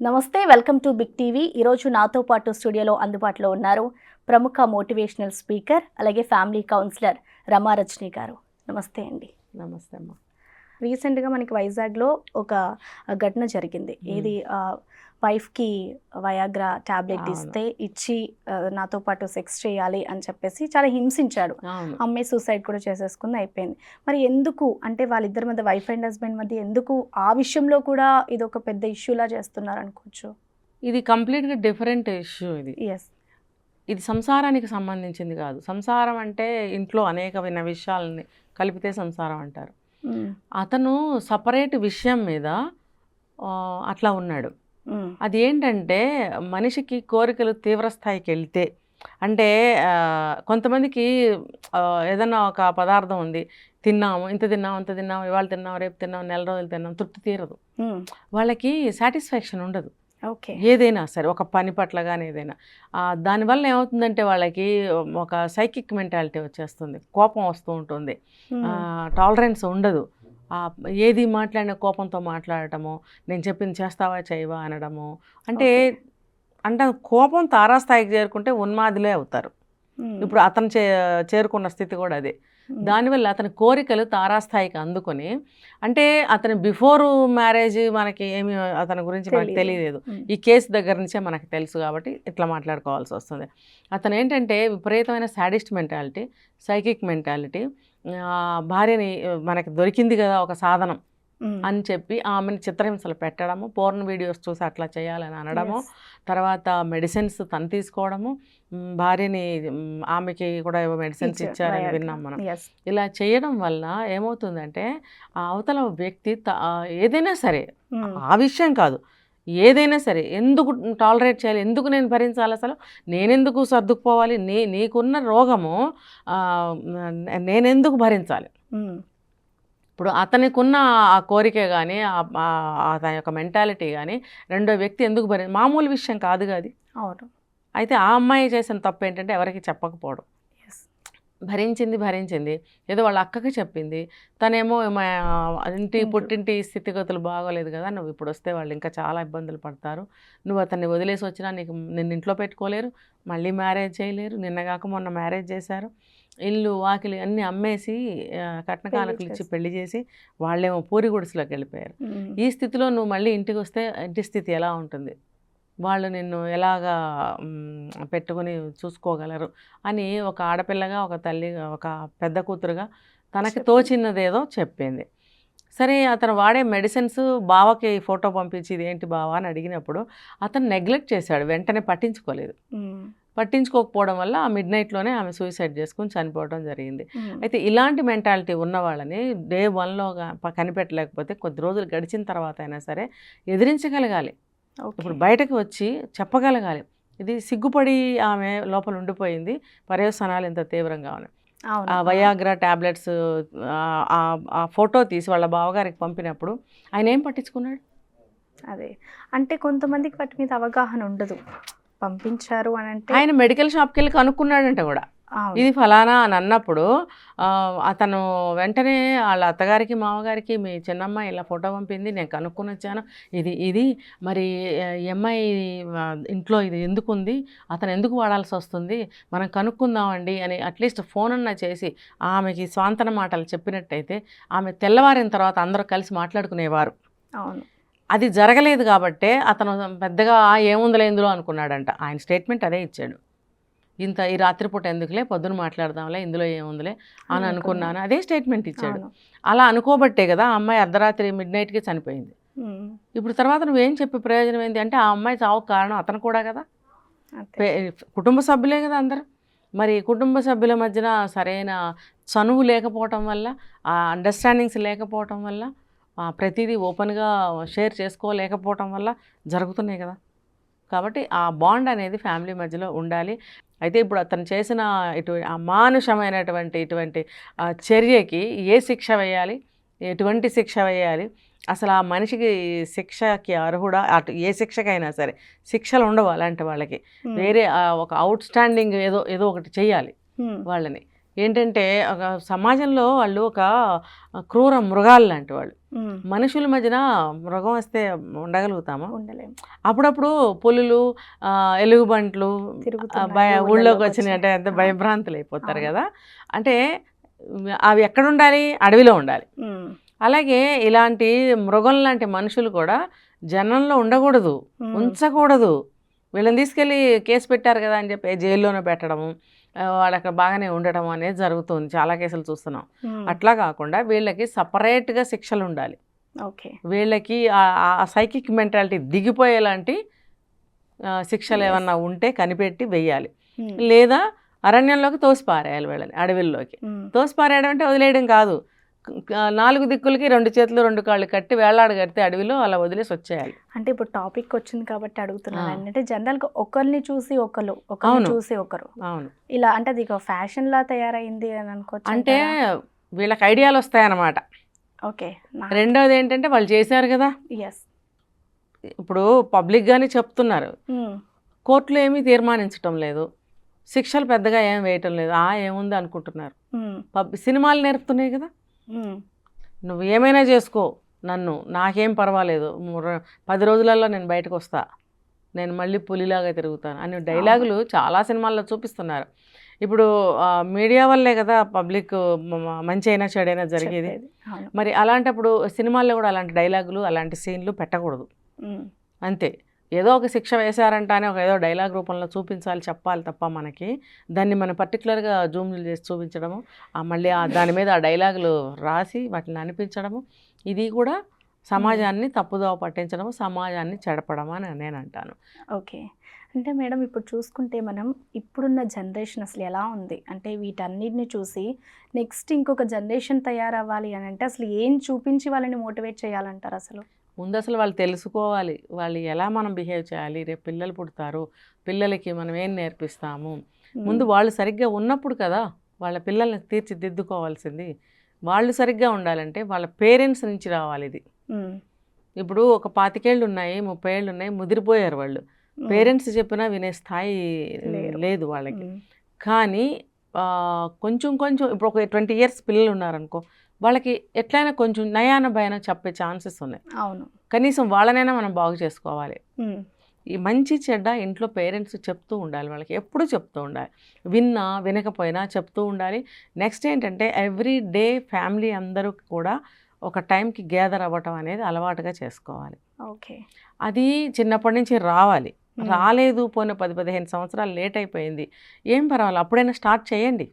నమస్తే, welcome to big TV. ఈరోజు నాతో పాటు స్టూడియోలో అందుబాటులో ఉన్నారు ప్రముఖ మోటివేషనల్ స్పీకర్ అలాగే ఫ్యామిలీ కౌన్సిలర్ రమారజని గారు. నమస్తే అండి. నమస్తే అమ్మా. రీసెంట్గా మనకి వైజాగ్లో ఒక ఘటన జరిగింది. ఇది వైఫ్కి వయాగ్రా ట్యాబ్లెట్ ఇచ్చి నాతో పాటు సెక్స్ చేయాలి అని చెప్పేసి చాలా హింసించాడు. అమ్మాయి సూసైడ్ కూడా చేసేసుకుంది, అయిపోయింది. మరి ఎందుకు అంటే వాళ్ళిద్దరి మధ్య, వైఫ్ అండ్ హస్బెండ్ మధ్య ఎందుకు ఆ విషయంలో కూడా ఇది ఒక పెద్ద ఇష్యూలా చేస్తున్నారు అనుకోవచ్చు? ఇది కంప్లీట్గా డిఫరెంట్ ఇష్యూ. ఇది సంసారానికి సంబంధించింది కాదు. సంసారం అంటే ఇంట్లో అనేకమైన విషయాలని కలిపితే సంసారం అంటారు. అతను సపరేట్ విషయం మీద అట్లా ఉన్నాడు. అది ఏంటంటే మనిషికి కోరికలు తీవ్రస్థాయికి వెళ్తే, అంటే కొంతమందికి ఏదన్నా ఒక పదార్థం ఉంది, తిన్నాము, ఇంత తిన్నాము, అంత తిన్నాము, ఇవాళ తిన్నాము, రేపు తిన్నాము, నెల రోజులు తిన్నాము, తృప్తి తీరదు. వాళ్ళకి సాటిస్ఫాక్షన్ ఉండదు. ఏదైనా సరే, ఒక పని పట్ల కానీ ఏదైనా. దానివల్ల ఏమవుతుందంటే వాళ్ళకి ఒక సైకిక్ మెంటాలిటీ వచ్చేస్తుంది, కోపం వస్తూ ఉంటుంది, టాలరెన్స్ ఉండదు. ఏది మాట్లాడిన కోపంతో మాట్లాడటము, నేను చెప్పింది చేస్తావా చేయవా అనడము. అంటే కోపం తారాస్థాయికి చేరుకుంటే ఉన్మాదులే అవుతారు. ఇప్పుడు అతను చేరుకున్న స్థితి కూడా అదే. దానివల్ల అతని కోరికలు తారాస్థాయికి అందుకొని, అంటే అతని బిఫోర్ మ్యారేజ్ మనకి ఏమి అతని గురించి మనకు తెలియలేదు, ఈ కేసు దగ్గర నుంచే మనకు తెలుసు కాబట్టి ఇట్లా మాట్లాడుకోవాల్సి వస్తుంది. అతను ఏంటంటే విపరీతమైన సాడిస్ట్ మెంటాలిటీ, సైకిక్ మెంటాలిటీ. భార్యని మనకి దొరికింది కదా ఒక సాధనం అని చెప్పి ఆమెను చిత్రహింసలు పెట్టడము, పోర్న్ వీడియోస్ చూసి అట్లా చేయాలని అనడము, తర్వాత మెడిసిన్స్ తను తీసుకోవడము, భార్యని ఆమెకి కూడా ఏవో మెడిసిన్స్ ఇచ్చారని విన్నాం మనం. ఇలా చేయడం వల్ల ఏమవుతుందంటే ఆ అవతల వ్యక్తి ఏదైనా సరే, ఆ విషయం కాదు, ఏదైనా సరే ఎందుకు టాలరేట్ చేయాలి, ఎందుకు నేను భరించాలి, అసలు నేనెందుకు సర్దుకుపోవాలి, నీకున్న రోగము నేనెందుకు భరించాలి? ఇప్పుడు అతనికి ఆ కోరిక కానీ అతని యొక్క మెంటాలిటీ కానీ రెండో వ్యక్తి ఎందుకు మామూలు విషయం కాదు అది. అవును. అయితే ఆ అమ్మాయి చేసిన తప్పు ఏంటంటే ఎవరికి చెప్పకపోవడం. భరించింది, ఏదో వాళ్ళ అక్కకి చెప్పింది. తనేమో పుట్టింటి స్థితిగతులు బాగోలేదు కదా, నువ్వు ఇప్పుడు వస్తే వాళ్ళు ఇంకా చాలా ఇబ్బందులు పడతారు, నువ్వు అతన్ని వదిలేసి వచ్చినా నిన్ను ఇంట్లో పెట్టుకోలేరు, మళ్ళీ మ్యారేజ్ చేయలేరు, నిన్నగాక మొన్న మ్యారేజ్ చేశారు, ఇల్లు వాకిలి అన్నీ అమ్మేసి కట్న కానుకలు ఇచ్చి పెళ్లి చేసి వాళ్ళేమో పూరి గుడిసెలోకి వెళ్ళిపోయారు. ఈ స్థితిలో నువ్వు మళ్ళీ ఇంటికి వస్తే ఇంటి స్థితి ఎలా ఉంటుంది, వాళ్ళు నిన్ను ఎలాగా పెట్టుకుని చూసుకోగలరు అని ఒక ఆడపిల్లగా, ఒక తల్లిగా, ఒక పెద్ద కూతురుగా తనకి తోచినదేదో చెప్పింది. సరే, అతను వాడే మెడిసిన్స్ బావకి ఫోటో పంపించి ఇదేంటి బావా అని అడిగినప్పుడు అతను నెగ్లెక్ట్ చేశాడు, వెంటనే పట్టించుకోకపోవడం వల్ల ఆ మిడ్నైట్లోనే ఆమె సూసైడ్ చేసుకుని చనిపోవడం జరిగింది. అయితే ఇలాంటి మెంటాలిటీ ఉన్న వాళ్ళని డే 1లో కనిపెట్టలేకపోతే కొద్ది రోజులు గడిచిన తర్వాత అయినా సరే ఎదిరించగలగాలి. ఇప్పుడు బయటకు వచ్చి చెప్పగలగాలి. ఇది సిగ్గుపడి ఆమె లోపల ఉండిపోయింది, పర్యవసానాలు ఇంత తీవ్రంగా ఉన్నాయి. ఆ వయాగ్రా ట్యాబ్లెట్స్ ఆ ఫోటో తీసి వాళ్ళ బావగారికి పంపినప్పుడు ఆయన ఏం పట్టించుకున్నాడు? అదే అంటే కొంతమందికి వాటి మీద అవగాహన ఉండదు. పంపించారు అని అంటే ఆయన మెడికల్ షాప్కి వెళ్ళి కనుక్కున్నాడంట కూడా, ఇది ఫలానా అని అన్నప్పుడు అతను వెంటనే వాళ్ళ అత్తగారికి మామగారికి మీ చిన్నమ్మాయి ఇలా ఫోటో పంపింది, నేను కనుక్కొని వచ్చాను, ఇది మరి అమ్మాయి ఇంట్లో ఇది ఎందుకు ఉంది, అతను ఎందుకు వాడాల్సి వస్తుంది, మనం కనుక్కుందామండి అని అట్లీస్ట్ ఫోన్ అన్నా చేసి ఆమెకి స్వాంతన మాటలు చెప్పినట్టయితే ఆమె తెల్లవారిన తర్వాత అందరూ కలిసి మాట్లాడుకునేవారు. అవును. అది జరగలేదు కాబట్టే అతను పెద్దగా ఏముందిలే ఇందులో అనుకున్నాడంట. ఆయన స్టేట్మెంట్ అదే ఇచ్చాడు, ఈ రాత్రిపూట ఎందుకులే, పొద్దున మాట్లాడదాంలే, ఇందులో ఏముందిలే అని అనుకున్నాను, అదే స్టేట్మెంట్ ఇచ్చాడు. అలా అనుకోబట్టే కదా ఆ అమ్మాయి అర్ధరాత్రి మిడ్నైట్కి చనిపోయింది. ఇప్పుడు తర్వాత నువ్వేం చెప్పే ప్రయోజనం ఏంటి అంటే ఆ అమ్మాయి చావుకు కారణం అతను కూడా కదా, కుటుంబ సభ్యులే కదా అందరు. మరి కుటుంబ సభ్యుల మధ్యన సరైన చనువు లేకపోవటం వల్ల, ఆ అండర్స్టాండింగ్స్ లేకపోవటం వల్ల, ప్రతిదీ ఓపెన్గా షేర్ చేసుకోలేకపోవటం వల్ల జరుగుతున్నాయి కదా. కాబట్టి ఆ బాండ్ అనేది ఫ్యామిలీ మధ్యలో ఉండాలి. అయితే ఇప్పుడు అతను చేసిన అమానుషమైనటువంటి ఇటువంటి చర్యకి ఏ శిక్ష వేయాలి, ఎటువంటి శిక్ష వేయాలి, అసలు ఆ మనిషికి శిక్షకి అర్హుడా, అటు ఏ శిక్షకైనా సరే శిక్షలు ఉండవు అలాంటి వాళ్ళకి. వేరే ఒక అవుట్ స్టాండింగ్ ఏదో ఒకటి చెయ్యాలి వాళ్ళని. ఏంటంటే ఒక సమాజంలో వాళ్ళు ఒక క్రూర మృగాలు లాంటి వాళ్ళు. మనుషుల మధ్యన మృగం వస్తే ఉండగలుగుతామా? ఉండలేము. అప్పుడప్పుడు పులులు, ఎలుగుబంట్లు ఊళ్ళోకి వచ్చినాయి అంటే ఎంత భయభ్రాంతులు అయిపోతారు కదా. అంటే అవి ఎక్కడ ఉండాలి? అడవిలో ఉండాలి. అలాగే ఇలాంటి మృగం లాంటి మనుషులు కూడా జనంలో ఉండకూడదు, ఉంచకూడదు. వీళ్ళని తీసుకెళ్ళి కేసు పెట్టారు కదా అని చెప్పి జైల్లోనే పెట్టడము, వాళ్ళు అక్కడ బాగానే ఉండటం అనేది జరుగుతుంది. చాలా కేసులు చూస్తున్నాం. అట్లా కాకుండా వీళ్ళకి సపరేట్గా శిక్షలు ఉండాలి. ఓకే, వీళ్ళకి ఆ సైకిక్ మెంటాలిటీ దిగిపోయేలాంటి శిక్షలు ఏమన్నా ఉంటే కనిపెట్టి వెయ్యాలి. లేదా అరణ్యంలోకి తోసిపారేయాలి వీళ్ళని, అడవిల్లోకి. తోసిపారేయడం అంటే వదిలేయడం కాదు, 4 దిక్కులకి 2 చేతులు 2 కాళ్ళు కట్టి వేలాడ కడితే అడవిలో అలా వదిలేసి వచ్చేయాలి. అంటే ఇప్పుడు టాపిక్ వచ్చింది కాబట్టి అడుగుతున్నాను. అంటే జనరల్గా ఒకరిని చూసి ఒకరిని చూసి ఒకరు, అవును, ఇలా అంటే అది ఫ్యాషన్ లా తయారైంది అని అనుకోవచ్చు. అంటే వీళ్ళకి ఐడియాలు వస్తాయన్నమాట. ఓకే. రెండోది ఏంటంటే వాళ్ళు చేశారు కదా, ఇప్పుడు పబ్లిక్గానే చెప్తున్నారు, కోర్టులో ఏమీ తీర్మానించటం లేదు, శిక్షలు పెద్దగా ఏం వేయటం లేదు, ఏముంది అనుకుంటున్నారు. సినిమాలు నేర్పుతున్నాయి కదా, నువ్వు ఏమైనా చేసుకో, నాకేం పర్వాలేదు, 10 రోజులలో నేను బయటకు వస్తా, నేను మళ్ళీ పులిలాగా తిరుగుతాను అని డైలాగులు చాలా సినిమాల్లో చూపిస్తున్నారు. ఇప్పుడు మీడియా వల్లే కదా పబ్లిక్ మంచి అయినా చెడైనా జరిగేది. మరి అలాంటప్పుడు సినిమాల్లో కూడా అలాంటి డైలాగులు అలాంటి సీన్లు పెట్టకూడదు. అంతే, ఏదో ఒక శిక్ష వేశారంట అని ఏదో డైలాగ్ రూపంలో చూపించాలి, చెప్పాలి తప్ప మనకి దాన్ని మనం పర్టికులర్గా జూమ్లు చేసి చూపించడము, మళ్ళీ దాని మీద ఆ డైలాగులు రాసి వాటిని అనిపించడము, ఇది కూడా సమాజాన్ని తప్పుదోవ పట్టించడము, సమాజాన్ని చెడపడం అని నేను అంటాను. ఓకే. అంటే మేడం ఇప్పుడు చూసుకుంటే మనం ఇప్పుడున్న జనరేషన్ అసలు ఎలా ఉంది అంటే వీటన్నిటిని చూసి నెక్స్ట్ ఇంకొక జనరేషన్ తయారవ్వాలి అని అంటే అసలు ఏం చూపించి వాళ్ళని మోటివేట్ చేయాలంటారు? ముందు అసలు వాళ్ళు తెలుసుకోవాలి, వాళ్ళు ఎలా మనం బిహేవ్ చేయాలి, రేపు పిల్లలు పుడతారు, పిల్లలకి మనం ఏం నేర్పిస్తాము. ముందు వాళ్ళు సరిగ్గా ఉన్నప్పుడు కదా వాళ్ళ పిల్లల్ని తీర్చిదిద్దుకోవాల్సింది. వాళ్ళు సరిగ్గా ఉండాలంటే వాళ్ళ పేరెంట్స్ నుంచి రావాలి ఇది. ఇప్పుడు ఒక 25 ఏళ్ళు ఉన్నాయి, 30 ఏళ్ళు ఉన్నాయి, ముదిరిపోయారు వాళ్ళు. పేరెంట్స్ చెప్పినా వినే స్థాయి లేదు వాళ్ళకి. కానీ కొంచెం ఇప్పుడు ఒక 20 years పిల్లలు ఉన్నారనుకో, వాళ్ళకి ఎట్లయినా కొంచెం నయాన భయాన చెప్పే ఛాన్సెస్ ఉన్నాయి. అవును, కనీసం వాళ్ళనైనా మనం బాగు చేసుకోవాలి. ఈ మంచి చెడ్డ ఇంట్లో పేరెంట్స్ చెప్తూ ఉండాలి, వాళ్ళకి ఎప్పుడు చెప్తూ ఉండాలి, వినకపోయినా చెప్తూ ఉండాలి. నెక్స్ట్ ఏంటంటే ఎవ్రీ డే ఫ్యామిలీ అందరూ కూడా ఒక టైంకి గ్యాదర్ అవ్వటం అనేది అలవాటుగా చేసుకోవాలి. ఓకే, అది చిన్నప్పటి నుంచి రావాలి. రాలేదు, పోయిన 10-15 సంవత్సరాలు లేట్ అయిపోయింది, ఏం పర్వాలేదు, అప్పుడైనా స్టార్ట్ చేయండి.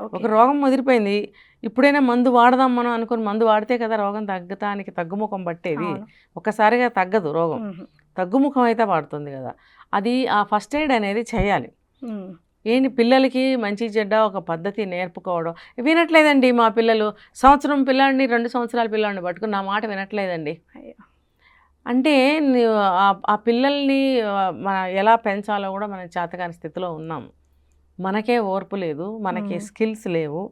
ఒక రోగం ముదిరిపోయింది, ఇప్పుడైనా మందు వాడదాం మనం అనుకుని మందు వాడితే కదా రోగం తగ్గటానికి తగ్గుముఖం పట్టేది. ఒక్కసారిగా తగ్గదు రోగం, తగ్గుముఖం అయితే పడుతుంది కదా. అది ఆ ఫస్ట్ ఎయిడ్ అనేది చేయాలి. ఏంటి పిల్లలకి మంచి చెడ్డ ఒక పద్ధతి నేర్పుకోవడం. వినట్లేదండి మా పిల్లలు, సంవత్సరం పిల్లాడిని 2 సంవత్సరాల పిల్లాడిని పట్టుకుని నా మాట వినట్లేదండి అంటే ఆ పిల్లల్ని ఎలా పెంచాలో కూడా మనం చేతకాని స్థితిలో ఉన్నాము. మనకే ఓర్పు లేదు, మనకి స్కిల్స్ లేవు,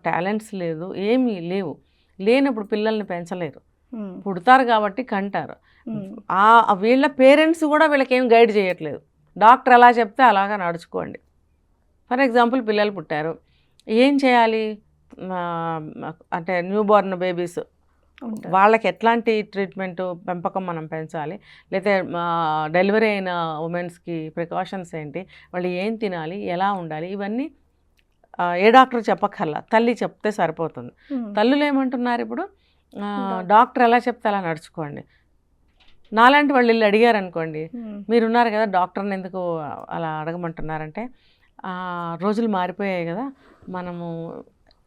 టాలెంట్స్ లేదు, ఏమీ లేవు. లేనప్పుడు పిల్లల్ని పెంచలేరు. పుడతారు కాబట్టి కంటారు. వీళ్ళ పేరెంట్స్ కూడా వీళ్ళకి ఏం గైడ్ చేయట్లేదు. డాక్టర్ ఎలా చెప్తే అలాగా నడుచుకోండి. ఫర్ ఎగ్జాంపుల్ పిల్లలు పుట్టారు, ఏం చేయాలి అంటే న్యూ బోర్న్ బేబీస్ వాళ్ళకి ఎట్లాంటి ట్రీట్మెంటు పెంపకం మనం పెంచాలి, లేకపోతే డెలివరీ అయిన ఉమెన్స్కి ప్రికాషన్స్ ఏంటి, వాళ్ళు ఏం తినాలి, ఎలా ఉండాలి, ఇవన్నీ ఏ డాక్టర్ చెప్పక్కర్లా, తల్లి చెప్తే సరిపోతుంది. తల్లులు ఏమంటున్నారు ఇప్పుడు, డాక్టర్ ఎలా చెప్తే అలా నడుచుకోండి. నాలాంటి వాళ్ళు వీళ్ళు అడిగారు అనుకోండి, మీరున్నారు కదా డాక్టర్ని ఎందుకు అలా అడగమంటున్నారంటే, రోజులు మారిపోయాయి కదా, మనము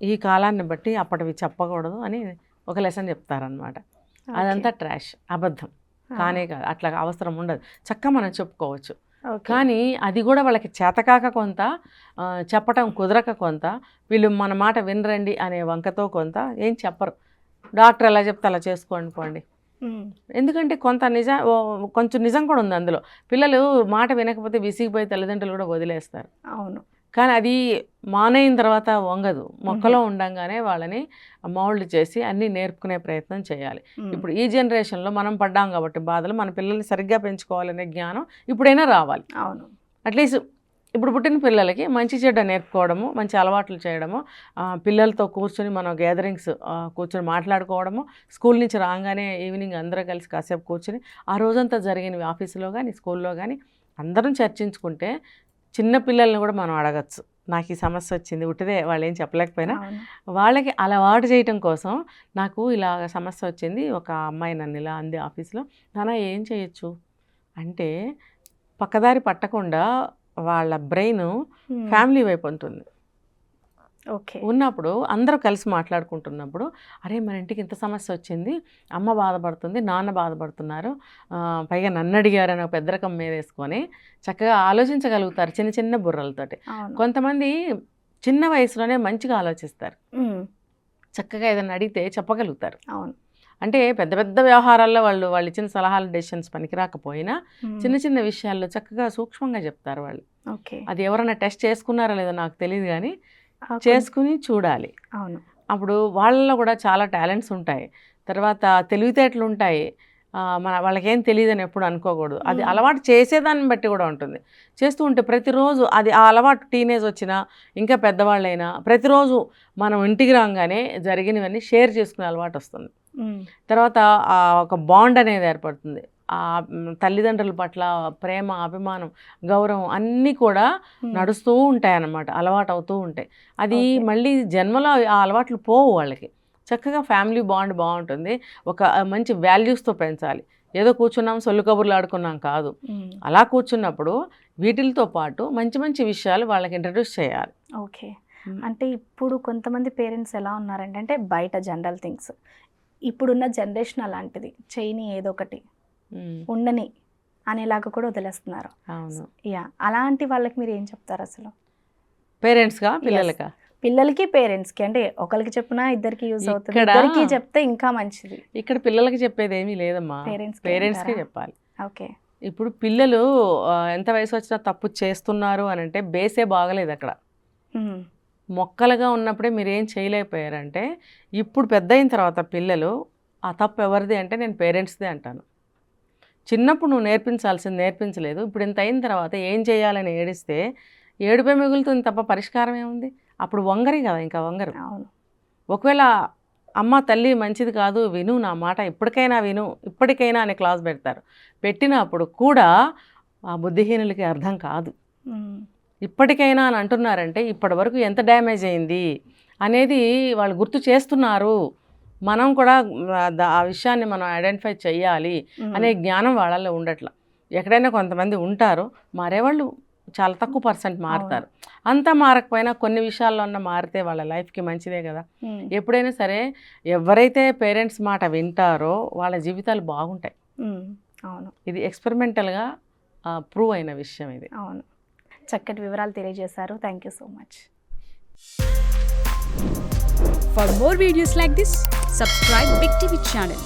ఈ కాలాన్ని బట్టి అప్పటివి చెప్పకూడదు అని ఒక లెసన్ చెప్తారనమాట. అదంతా ట్రాష్, అబద్ధం కానే కాదు, అట్లా అవసరం ఉండదు, చక్కగా మనం చెప్పుకోవచ్చు. కానీ అది కూడా వాళ్ళకి చేతకాక కొంత, చెప్పటం కుదరక కొంత, వీళ్ళు మన మాట వినరండి అనే వంకతో కొంత ఏం చెప్పరు. డాక్టర్ ఎలా చెప్తే అలా చేసుకోండి పోండి. ఎందుకంటే కొంచెం నిజం కూడా ఉంది అందులో. పిల్లలు మాట వినకపోతే విసిగిపోయి తల్లిదండ్రులు కూడా వదిలేస్తారు. అవును. కానీ అది మానైన తర్వాత వంగదు. మొక్కలో ఉండంగానే వాళ్ళని మౌల్డ్ చేసి అన్నీ నేర్పుకునే ప్రయత్నం చేయాలి. ఇప్పుడు ఈ జనరేషన్లో మనం పడ్డాం కాబట్టి బాధలు, మన పిల్లల్ని సరిగ్గా పెంచుకోవాలనే జ్ఞానం ఇప్పుడైనా రావాలి. అవును. అట్లీస్ట్ ఇప్పుడు పుట్టిన పిల్లలకి మంచి చెడ్డ నేర్పుకోవడము, మంచి అలవాట్లు చేయడము, పిల్లలతో కూర్చొని మనం గ్యాదరింగ్స్ కూర్చొని మాట్లాడుకోవడము, స్కూల్ నుంచి రాగానే ఈవినింగ్ అందరూ కలిసి కాసేపు కూర్చొని ఆ రోజంతా జరిగినవి ఆఫీసులో కానీ స్కూల్లో కానీ అందరం చర్చించుకుంటే చిన్న పిల్లల్ని కూడా మనం అడగచ్చు, నాకు ఈ సమస్య వచ్చింది, ఉట్టిదే వాళ్ళు ఏం చెప్పలేకపోయినా వాళ్ళకి అలవాటు చేయటం కోసం, నాకు ఇలా సమస్య వచ్చింది, ఒక అమ్మాయి నన్ను ఇలా అంది ఆఫీస్లో, నాన్న ఏం చేయొచ్చు అంటే పక్కదారి పట్టకుండా వాళ్ళ బ్రెయిన్ ఫ్యామిలీ వైపు ఉంటుంది. ఓకే, ఉన్నప్పుడు అందరూ కలిసి మాట్లాడుకుంటున్నప్పుడు, అరే మన ఇంటికి ఇంత సమస్య వచ్చింది, అమ్మ బాధపడుతుంది, నాన్న బాధపడుతున్నారు, పైగా నన్ను అడిగారని ఒక పెద్దరకం మీద వేసుకొని చక్కగా ఆలోచించగలుగుతారు చిన్న చిన్న బుర్రలతోటి. కొంతమంది చిన్న వయసులోనే మంచిగా ఆలోచిస్తారు, చక్కగా ఏదైనా అడిగితే చెప్పగలుగుతారు. అవును, అంటే పెద్ద పెద్ద వ్యవహారాల్లో వాళ్ళు ఇచ్చిన సలహాలు డెసిషన్స్ పనికిరాకపోయినా చిన్న చిన్న విషయాల్లో చక్కగా సూక్ష్మంగా చెప్తారు వాళ్ళు. ఓకే, అది ఎవరైనా టెస్ట్ చేసుకున్నారో లేదో నాకు తెలియదు కానీ చేసుకుని చూడాలి. అవును, అప్పుడు వాళ్ళలో కూడా చాలా టాలెంట్స్ ఉంటాయి, తర్వాత తెలివితేటలు ఉంటాయి. వాళ్ళకేం తెలియదని ఎప్పుడు అనుకోకూడదు, అది అలవాటు చేసేదాన్ని బట్టి కూడా ఉంటుంది. చేస్తూ ఉంటే ప్రతిరోజు అది ఆ అలవాటు టీనేజ్ వచ్చినా ఇంకా పెద్దవాళ్ళైనా ప్రతిరోజు మనం ఇంటికి రాగానే జరిగినవన్నీ షేర్ చేసుకునే అలవాటు వస్తుంది. తర్వాత ఒక బాండ్ అనేది ఏర్పడుతుంది. ఆ తల్లిదండ్రుల పట్ల ప్రేమ, అభిమానం, గౌరవం అన్నీ కూడా నడుస్తూ ఉంటాయి అన్నమాట, అలవాటు అవుతూ ఉంటాయి. అది మళ్ళీ జన్మలో ఆ అలవాట్లు పోవు వాళ్ళకి. చక్కగా ఫ్యామిలీ బాండ్ బాగుంటుంది. ఒక మంచి వాల్యూస్తో పెంచాలి. ఏదో కూర్చున్నాం సొల్లు కబుర్లు ఆడుకున్నాం కాదు, అలా కూర్చున్నప్పుడు వీటితో పాటు మంచి మంచి విషయాలు వాళ్ళకి ఇంట్రడ్యూస్ చేయాలి. ఓకే, అంటే ఇప్పుడు కొంతమంది పేరెంట్స్ ఎలా ఉన్నారంటే, అంటే బయట జనరల్ థింగ్స్, ఇప్పుడున్న జనరేషన్ అలాంటిది, చేయని ఏదో ఒకటి ఉండని అనేలాగా కూడా వదిలేస్తున్నారు. అవును, యా, అలాంటి వాళ్ళకి మీరు ఏం చెప్తారు అసలు? పేరెంట్స్గా పిల్లలకా? పిల్లలకి పేరెంట్స్కి, అంటే ఒకరికి చెప్పినా ఇద్దరికి యూజ్ అవుతుంది, ఇద్దరికి చెప్తే ఇంకా మంచిది. ఇక్కడ పిల్లలకి చెప్పేది ఏమీ లేదమ్మా, పేరెంట్స్కే చెప్పాలి. ఓకే, ఇప్పుడు పిల్లలు ఎంత వయసు వచ్చినా తప్పు చేస్తున్నారు అని అంటే బేసే బాగలేదు అక్కడ. మొక్కలుగా ఉన్నప్పుడే మీరు ఏం చేయలేకపోయారంటే, ఇప్పుడు పెద్ద అయిన తర్వాత పిల్లలు ఆ తప్పు ఎవరిది అంటే నేను పేరెంట్స్దే అంటాను. చిన్నప్పుడు నువ్వు నేర్పించాల్సింది నేర్పించలేదు, ఇప్పుడు ఇంత అయిన తర్వాత ఏం చేయాలని ఏడిస్తే ఏడుపే మిగులుతుంది తప్ప పరిష్కారం ఏముంది? అప్పుడు వంగరి కదా, ఇంకా వంగరు. ఒకవేళ అమ్మ తల్లి మంచిది కాదు, విను నా మాట, ఇప్పటికైనా విను, ఇప్పటికైనా అని క్లాస్ పెడతారు. పెట్టినప్పుడు కూడా ఆ బుద్ధిహీనులకి అర్థం కాదు. ఇప్పటికైనా అని అంటున్నారంటే ఇప్పటి వరకు ఎంత డ్యామేజ్ అయింది అనేది వాళ్ళు గుర్తు చేస్తున్నారు. మనం కూడా ఆ విషయాన్ని మనం ఐడెంటిఫై చెయ్యాలి అనే జ్ఞానం వాళ్ళల్లో ఉండట్లా. ఎక్కడైనా కొంతమంది ఉంటారు, మారేవాళ్ళు చాలా తక్కువ పర్సెంట్ మారుతారు. అంతా మారకపోయినా కొన్ని విషయాల్లో ఉన్న మారితే వాళ్ళ లైఫ్కి మంచిదే కదా. ఎప్పుడైనా సరే ఎవరైతే పేరెంట్స్ మాట వింటారో వాళ్ళ జీవితాలు బాగుంటాయి. అవును, ఇది ఎక్స్పెరిమెంటల్గా ప్రూవ్ అయిన విషయం ఇది. అవును, చక్కటి వివరాలు తెలియజేశారు. Thank you so much. For more videos like this, subscribe Big TV channel.